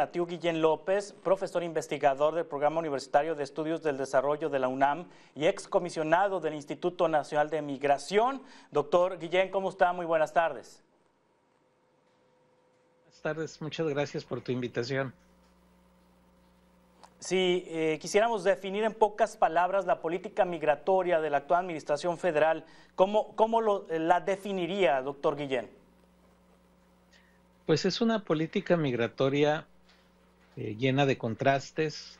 Matiu Guillén López, profesor investigador del Programa Universitario de Estudios del Desarrollo de la UNAM y excomisionado del Instituto Nacional de Migración. Doctor Guillén, ¿cómo está? Muy buenas tardes. Buenas tardes, muchas gracias por tu invitación. Si quisiéramos definir en pocas palabras la política migratoria de la actual administración federal, ¿cómo la definiría, doctor Guillén? Pues es una política migratoria llena de contrastes,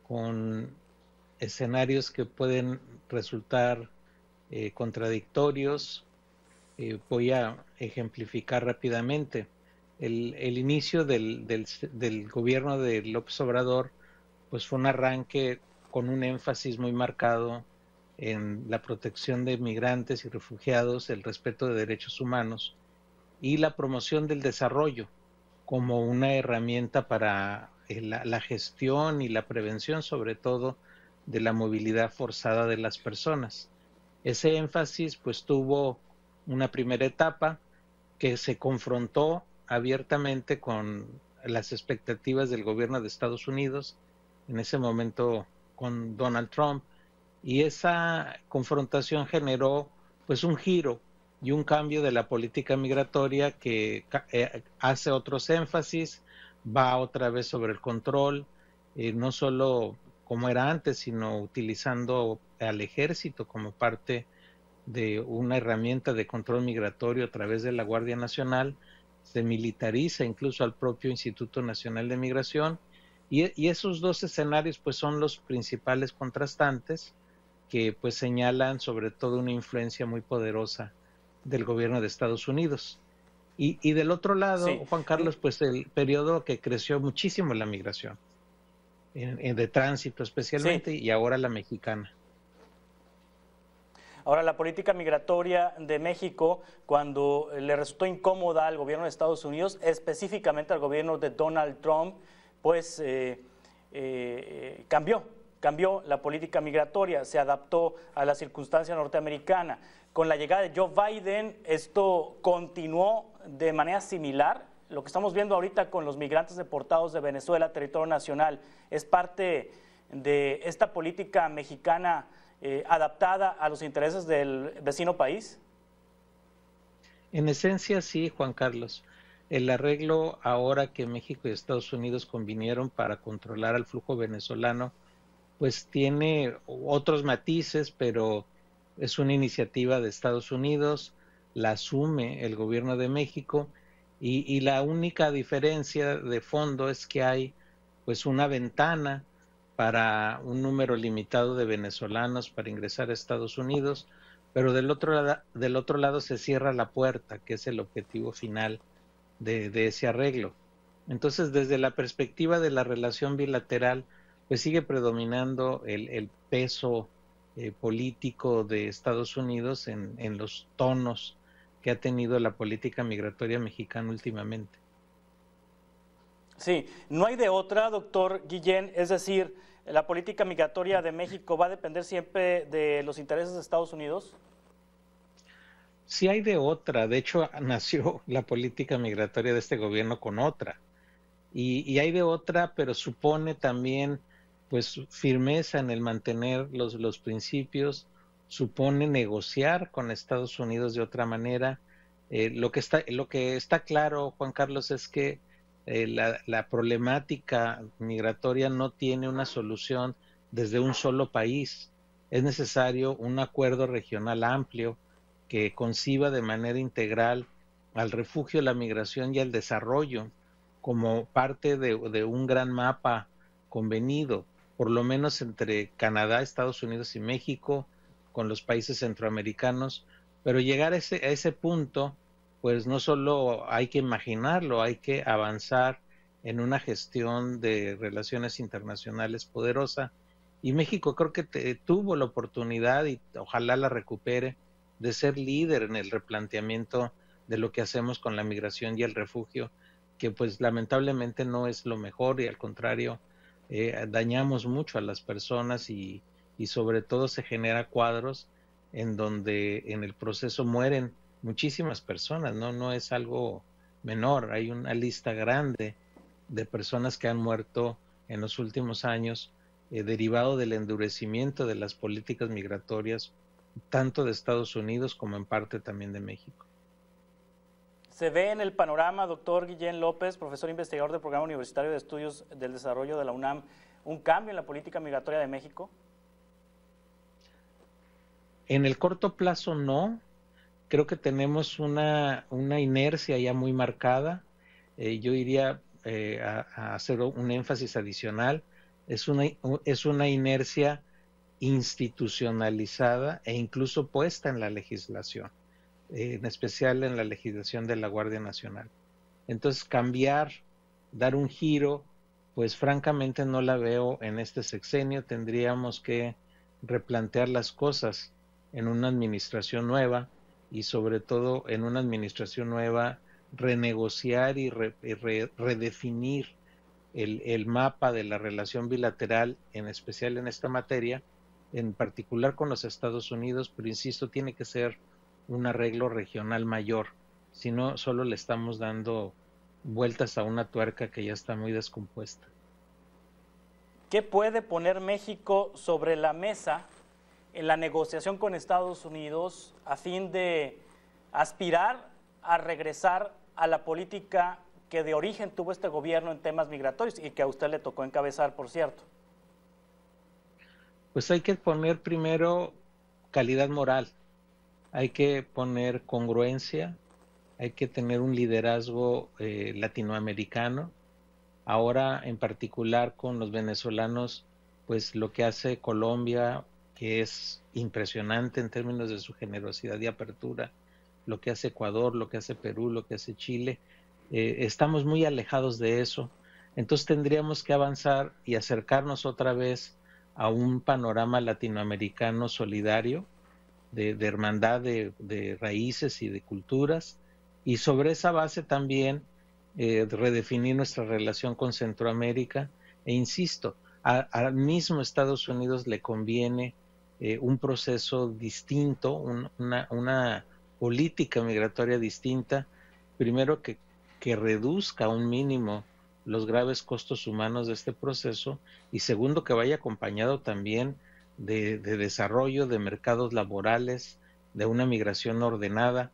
con escenarios que pueden resultar contradictorios. Voy a ejemplificar rápidamente. El inicio del gobierno de López Obrador pues fue un arranque con un énfasis muy marcado en la protección de migrantes y refugiados, el respeto de derechos humanos y la promoción del desarrollo como una herramienta para la gestión y la prevención, sobre todo, de la movilidad forzada de las personas. Ese énfasis pues tuvo una primera etapa que se confrontó abiertamente con las expectativas del gobierno de Estados Unidos, en ese momento con Donald Trump, y esa confrontación generó pues un giro y un cambio de la política migratoria que hace otros énfasis, va otra vez sobre el control, no solo como era antes, sino utilizando al ejército como parte de una herramienta de control migratorio a través de la Guardia Nacional. Se militariza incluso al propio Instituto Nacional de Migración, y esos dos escenarios pues son los principales contrastantes que pues señalan sobre todo una influencia muy poderosa del gobierno de Estados Unidos. Y del otro lado, Sí. Juan Carlos, pues el periodo que creció muchísimo la migración, de tránsito Sí. especialmente, y ahora la mexicana. Ahora, la política migratoria de México, cuando le resultó incómoda al gobierno de Estados Unidos, específicamente al gobierno de Donald Trump, pues cambió la política migratoria, se adaptó a la circunstancia norteamericana. Con la llegada de Joe Biden, esto continuó de manera similar. Lo que estamos viendo ahorita con los migrantes deportados de Venezuela a territorio nacional es parte de esta política mexicana adaptada a los intereses del vecino país. En esencia sí, Juan Carlos. El arreglo ahora que México y Estados Unidos convinieron para controlar al flujo venezolano, pues tiene otros matices, pero es una iniciativa de Estados Unidos, la asume el gobierno de México, y la única diferencia de fondo es que hay pues una ventana para un número limitado de venezolanos para ingresar a Estados Unidos, pero del otro lado se cierra la puerta, que es el objetivo final de ese arreglo. Entonces, desde la perspectiva de la relación bilateral, pues sigue predominando el peso político de Estados Unidos en los tonos que ha tenido la política migratoria mexicana últimamente. Sí, no hay de otra, doctor Guillén, es decir, la política migratoria de México va a depender siempre de los intereses de Estados Unidos. Sí hay de otra, de hecho nació la política migratoria de este gobierno con otra, y hay de otra, pero supone también pues firmeza en el mantener los principios, supone negociar con Estados Unidos de otra manera. Lo que está claro, Juan Carlos, es que la problemática migratoria no tiene una solución desde un solo país. Es necesario un acuerdo regional amplio que conciba de manera integral al refugio, la migración y el desarrollo como parte de un gran mapa convenido, por lo menos entre Canadá, Estados Unidos y México, con los países centroamericanos. Pero llegar a ese punto, pues no solo hay que imaginarlo, hay que avanzar en una gestión de relaciones internacionales poderosa, y México creo que tuvo la oportunidad, y ojalá la recupere, de ser líder en el replanteamiento de lo que hacemos con la migración y el refugio, que pues lamentablemente no es lo mejor, y al contrario, dañamos mucho a las personas, y sobre todo se genera cuadros en donde en el proceso mueren muchísimas personas, no es algo menor, hay una lista grande de personas que han muerto en los últimos años, derivado del endurecimiento de las políticas migratorias, tanto de Estados Unidos como en parte también de México. ¿Se ve en el panorama, doctor Guillén López, profesor investigador del Programa Universitario de Estudios del Desarrollo de la UNAM, un cambio en la política migratoria de México? En el corto plazo no, creo que tenemos una inercia ya muy marcada. Yo iría a hacer un énfasis adicional. Es una inercia institucionalizada e incluso puesta en la legislación, en especial en la legislación de la Guardia Nacional. Entonces, cambiar, dar un giro, pues francamente no la veo en este sexenio. Tendríamos que replantear las cosas en una administración nueva, y sobre todo en una administración nueva renegociar y redefinir el mapa de la relación bilateral, en especial en esta materia, en particular con los Estados Unidos, pero insisto, tiene que ser un arreglo regional mayor, si no solo le estamos dando vueltas a una tuerca que ya está muy descompuesta. ¿Qué puede poner México sobre la mesa en la negociación con Estados Unidos a fin de aspirar a regresar a la política que de origen tuvo este gobierno en temas migratorios y que a usted le tocó encabezar, por cierto? Pues hay que poner primero calidad moral, hay que poner congruencia, hay que tener un liderazgo latinoamericano. Ahora en particular con los venezolanos, pues lo que hace Colombia, que es impresionante en términos de su generosidad y apertura, lo que hace Ecuador, lo que hace Perú, lo que hace Chile, estamos muy alejados de eso. Entonces tendríamos que avanzar y acercarnos otra vez a un panorama latinoamericano solidario, de hermandad de raíces y de culturas, y sobre esa base también redefinir nuestra relación con Centroamérica. E insisto, al mismo Estados Unidos le conviene un proceso distinto, una política migratoria distinta, primero que reduzca a un mínimo los graves costos humanos de este proceso, y segundo que vaya acompañado también de desarrollo de mercados laborales, de una migración ordenada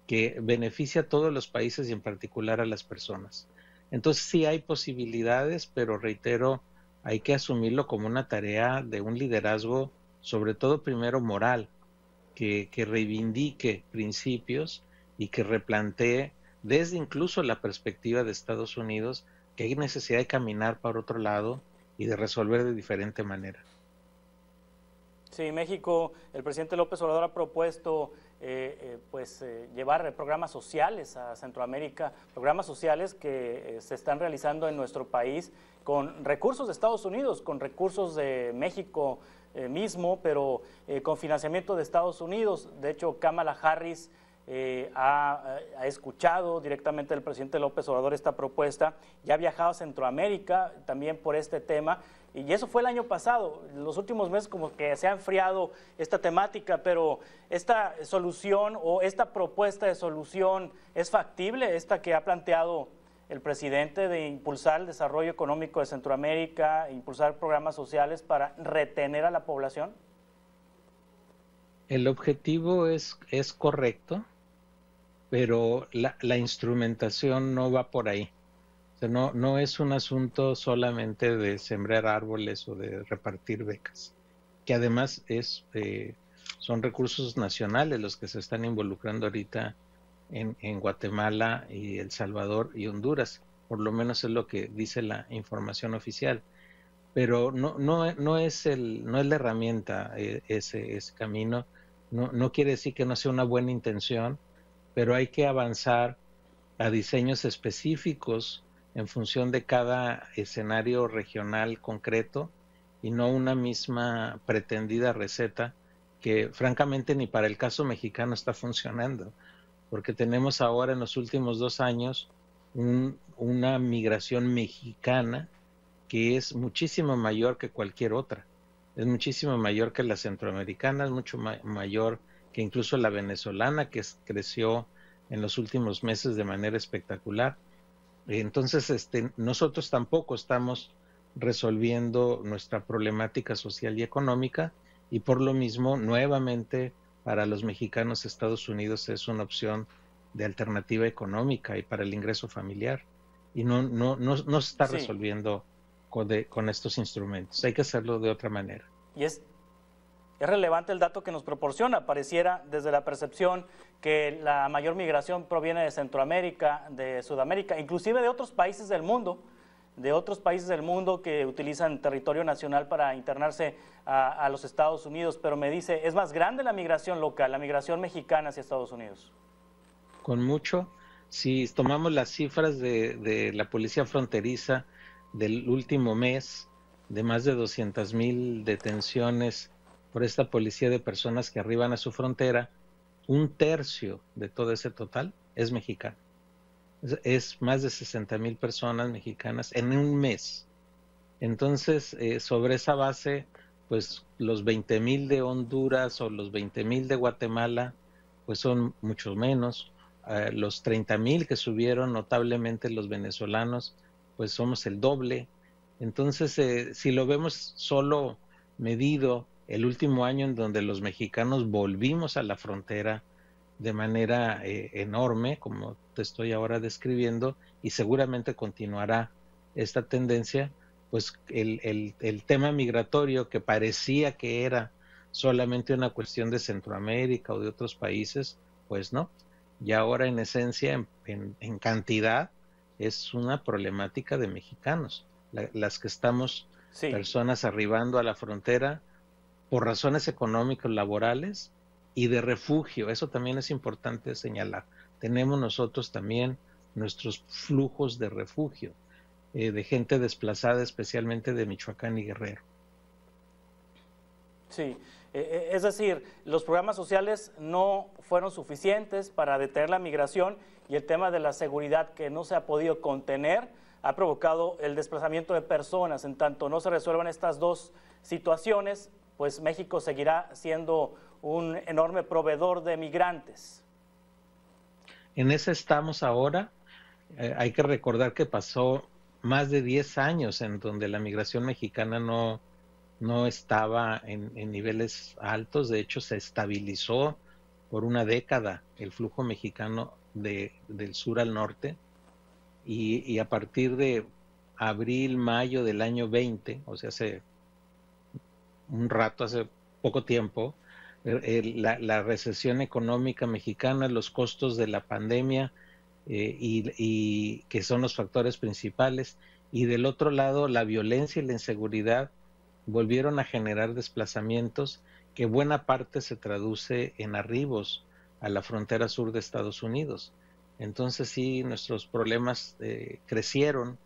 que beneficie a todos los países y en particular a las personas. Entonces sí hay posibilidades, pero reitero, hay que asumirlo como una tarea de un liderazgo, sobre todo primero moral, que reivindique principios y que replantee desde incluso la perspectiva de Estados Unidos que hay necesidad de caminar para otro lado y de resolver de diferente manera. Sí, México, el presidente López Obrador ha propuesto llevar programas sociales a Centroamérica, programas sociales que se están realizando en nuestro país con recursos de Estados Unidos, con recursos de México mismo, pero con financiamiento de Estados Unidos. De hecho, Kamala Harris ha escuchado directamente del presidente López Obrador esta propuesta, ya ha viajado a Centroamérica también por este tema, y eso fue el año pasado. Los últimos meses como que se ha enfriado esta temática, pero esta solución o esta propuesta de solución es factible, esta que ha planteado el presidente de impulsar el desarrollo económico de Centroamérica, impulsar programas sociales para retener a la población. El objetivo es correcto, pero la instrumentación no va por ahí. O sea, no es un asunto solamente de sembrar árboles o de repartir becas, que además son recursos nacionales los que se están involucrando ahorita en Guatemala y El Salvador y Honduras, por lo menos es lo que dice la información oficial. Pero no es la herramienta ese camino. No quiere decir que no sea una buena intención, pero hay que avanzar a diseños específicos en función de cada escenario regional concreto y no una misma pretendida receta que francamente ni para el caso mexicano está funcionando, porque tenemos ahora en los últimos 2 años una migración mexicana que es muchísimo mayor que cualquier otra. Es muchísimo mayor que la centroamericana, es mucho mayor que incluso la venezolana, que creció en los últimos meses de manera espectacular. Entonces, nosotros tampoco estamos resolviendo nuestra problemática social y económica, y por lo mismo, nuevamente, para los mexicanos, Estados Unidos es una opción de alternativa económica y para el ingreso familiar. Y no se está resolviendo con estos instrumentos. Hay que hacerlo de otra manera. Y es relevante el dato que nos proporciona. Pareciera desde la percepción que la mayor migración proviene de Centroamérica, de Sudamérica, inclusive de otros países del mundo, que utilizan territorio nacional para internarse a los Estados Unidos. Pero me dice, ¿es más grande la migración local, la migración mexicana hacia Estados Unidos? Con mucho. Si tomamos las cifras de la Policía Fronteriza del último mes, de más de 200,000 detenciones por esta policía de personas que arriban a su frontera, 1/3 de todo ese total es mexicano. Es más de 60,000 personas mexicanas en un mes. Entonces, sobre esa base, pues los 20,000 de Honduras o los 20,000 de Guatemala, pues son mucho menos. Los 30,000 que subieron notablemente los venezolanos, pues somos el doble. Entonces, si lo vemos solo medido el último año, en donde los mexicanos volvimos a la frontera de manera enorme, como te estoy ahora describiendo, y seguramente continuará esta tendencia, pues el tema migratorio, que parecía que era solamente una cuestión de Centroamérica o de otros países, pues no. Y ahora, en esencia, en cantidad, es una problemática de mexicanos, las que estamos, personas arribando a la frontera por razones económicas, laborales y de refugio. Eso también es importante señalar. Tenemos nosotros también nuestros flujos de refugio, de gente desplazada, especialmente de Michoacán y Guerrero. Sí, es decir, los programas sociales no fueron suficientes para detener la migración, y el tema de la seguridad, que no se ha podido contener, ha provocado el desplazamiento de personas. En tanto no se resuelvan estas dos situaciones, pues México seguirá siendo un enorme proveedor de migrantes. En ese estamos ahora. Hay que recordar que pasó más de 10 años en donde la migración mexicana no estaba en niveles altos. De hecho, se estabilizó por una década el flujo mexicano del sur al norte, y a partir de abril, mayo del año 20, o sea, hace poco tiempo, la recesión económica mexicana, los costos de la pandemia, y que son los factores principales, y del otro lado la violencia y la inseguridad volvieron a generar desplazamientos, que buena parte se traduce en arribos a la frontera sur de Estados Unidos. Entonces sí, nuestros problemas crecieron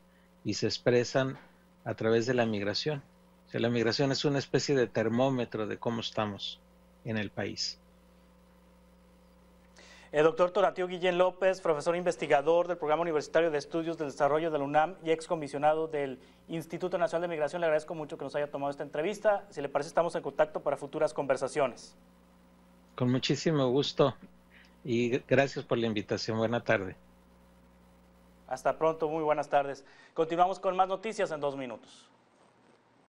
y se expresan a través de la migración. O sea, la migración es una especie de termómetro de cómo estamos en el país. El doctor Tonatiu Guillén López, profesor investigador del Programa Universitario de Estudios del Desarrollo de la UNAM y excomisionado del Instituto Nacional de Migración, le agradezco mucho que nos haya tomado esta entrevista. Si le parece, estamos en contacto para futuras conversaciones. Con muchísimo gusto y gracias por la invitación. Buena tarde. Hasta pronto, muy buenas tardes. Continuamos con más noticias en 2 minutos.